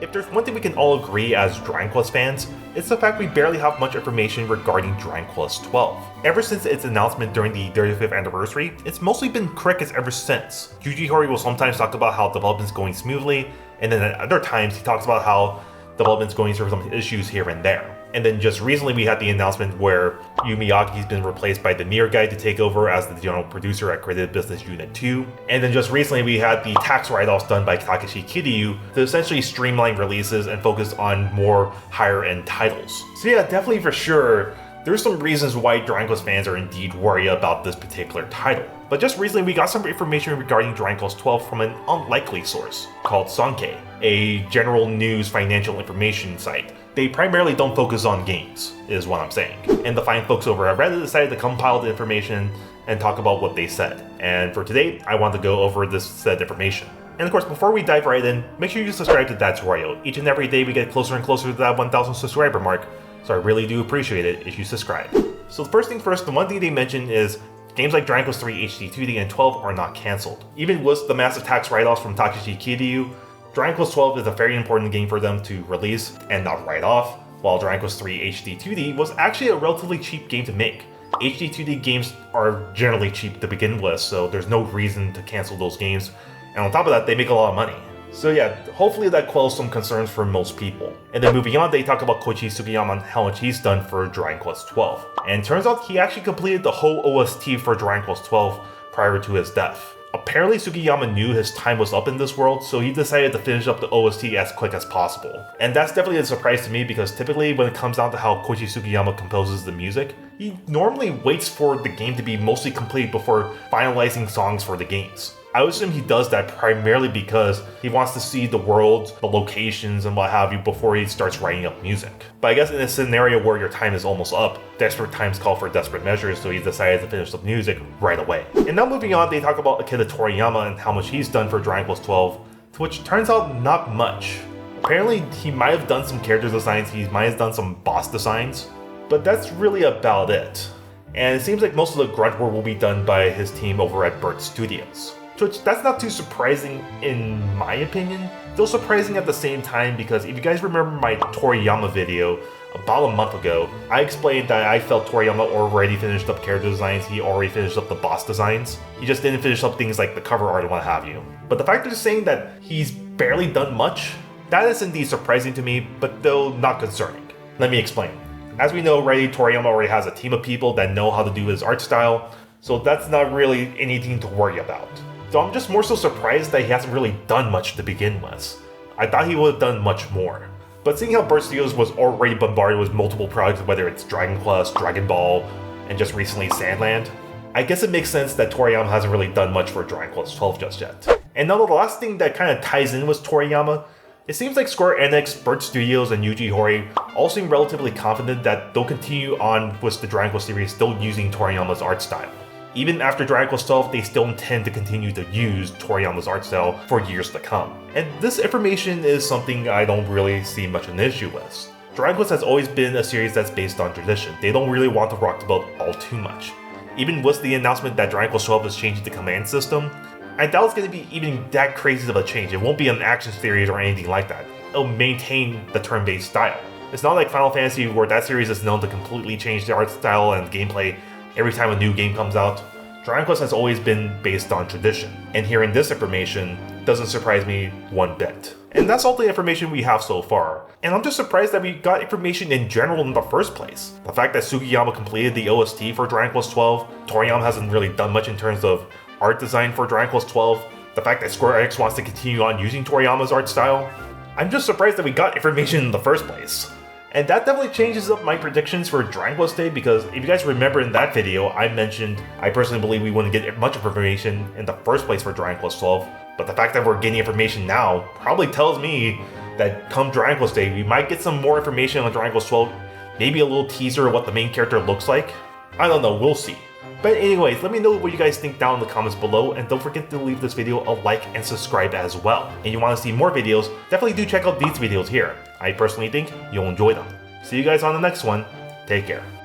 If there's one thing we can all agree as Dragon Quest fans, it's the fact we barely have much information regarding Dragon Quest XII. Ever since its announcement during the 35th anniversary, it's mostly been crickets ever since. Yuji Horii will sometimes talk about how development's going smoothly, and then at other times he talks about how development's going through some issues here and there. And then just recently we had the announcement where Yu Miyagi's been replaced by the Nier guy to take over as the general producer at Creative Business Unit 2. And then just recently we had the tax write-offs done by Takeshi Kiryu to essentially streamline releases and focus on more higher end titles. So yeah, definitely for sure, there's some reasons why Dragon Quest fans are indeed worried about this particular title. But just recently we got some information regarding Dragon Quest XII from an unlikely source called Sankei, a general news financial information site. They primarily don't focus on games, is what I'm saying. And the fine folks over at Reddit decided to compile the information and talk about what they said. And for today, I want to go over this said information. And of course, before we dive right in, make sure you subscribe to That's Royo. Each and every day we get closer and closer to that 1,000 subscriber mark, so I really do appreciate it if you subscribe. So the first thing first, the one thing they mentioned is games like Dragon Quest III HD 2D and 12 are not cancelled. Even with the massive tax write-offs from Takeshi Kiryu, Dragon Quest XII is a very important game for them to release and not write off, while Dragon Quest III HD 2D was actually a relatively cheap game to make. HD 2D games are generally cheap to begin with, so there's no reason to cancel those games, and on top of that, they make a lot of money. So yeah, hopefully that quells some concerns for most people. And then moving on, they talk about Koichi Sugiyama and how much he's done for Dragon Quest XII. And it turns out he actually completed the whole OST for Dragon Quest XII prior to his death. Apparently Sugiyama knew his time was up in this world, so he decided to finish up the OST as quick as possible. And that's definitely a surprise to me because typically when it comes down to how Koichi Sugiyama composes the music, he normally waits for the game to be mostly complete before finalizing songs for the games. I would assume he does that primarily because he wants to see the world, the locations, and what have you before he starts writing up music. But I guess in a scenario where your time is almost up, desperate times call for desperate measures, so he decided to finish the music right away. And now moving on, they talk about Akira Toriyama and how much he's done for Dragon Quest XII, to which turns out not much. Apparently he might have done some character designs, he might have done some boss designs, but that's really about it. And it seems like most of the grunt work will be done by his team over at Bird Studios. Which that's not too surprising in my opinion, still surprising at the same time because if you guys remember my Toriyama video about a month ago, I explained that I felt Toriyama already finished up character designs, he already finished up the boss designs, he just didn't finish up things like the cover art and what have you. But the fact they're saying that he's barely done much, that is indeed surprising to me, but though not concerning. Let me explain. As we know, already Toriyama already has a team of people that know how to do his art style, so that's not really anything to worry about. So I'm just more so surprised that he hasn't really done much to begin with. I thought he would have done much more. But seeing how Bird Studios was already bombarded with multiple products, whether it's Dragon Quest, Dragon Ball, and just recently Sandland, I guess it makes sense that Toriyama hasn't really done much for Dragon Quest XII just yet. And now the last thing that kind of ties in with Toriyama, it seems like Square Enix, Bird Studios, and Yuji Horii all seem relatively confident that they'll continue on with the Dragon Quest series still using Toriyama's art style. Even after Dragon Quest XII, they still intend to continue to use Toriyama's art style for years to come. And this information is something I don't really see much of an issue with. Dragon Quest has always been a series that's based on tradition. They don't really want to rock the boat all too much. Even with the announcement that Dragon Quest XII is changing the command system, I doubt it's going to be even that crazy of a change. It won't be an action series or anything like that. It'll maintain the turn-based style. It's not like Final Fantasy where that series is known to completely change the art style and gameplay every time a new game comes out. Dragon Quest has always been based on tradition, and hearing this information doesn't surprise me one bit. And that's all the information we have so far, and I'm just surprised that we got information in general in the first place. The fact that Sugiyama completed the OST for Dragon Quest XII, Toriyama hasn't really done much in terms of art design for Dragon Quest XII, the fact that Square Enix wants to continue on using Toriyama's art style, I'm just surprised that we got information in the first place. And that definitely changes up my predictions for Dragon Quest Day because if you guys remember in that video, I mentioned I personally believe we wouldn't get much information in the first place for Dragon Quest XII, but the fact that we're getting information now probably tells me that come Dragon Quest Day, we might get some more information on Dragon Quest XII, maybe a little teaser of what the main character looks like. I don't know, we'll see. But anyways, let me know what you guys think down in the comments below, and don't forget to leave this video a like and subscribe as well. And you want to see more videos, definitely do check out these videos here. I personally think you'll enjoy them. See you guys on the next one. Take care.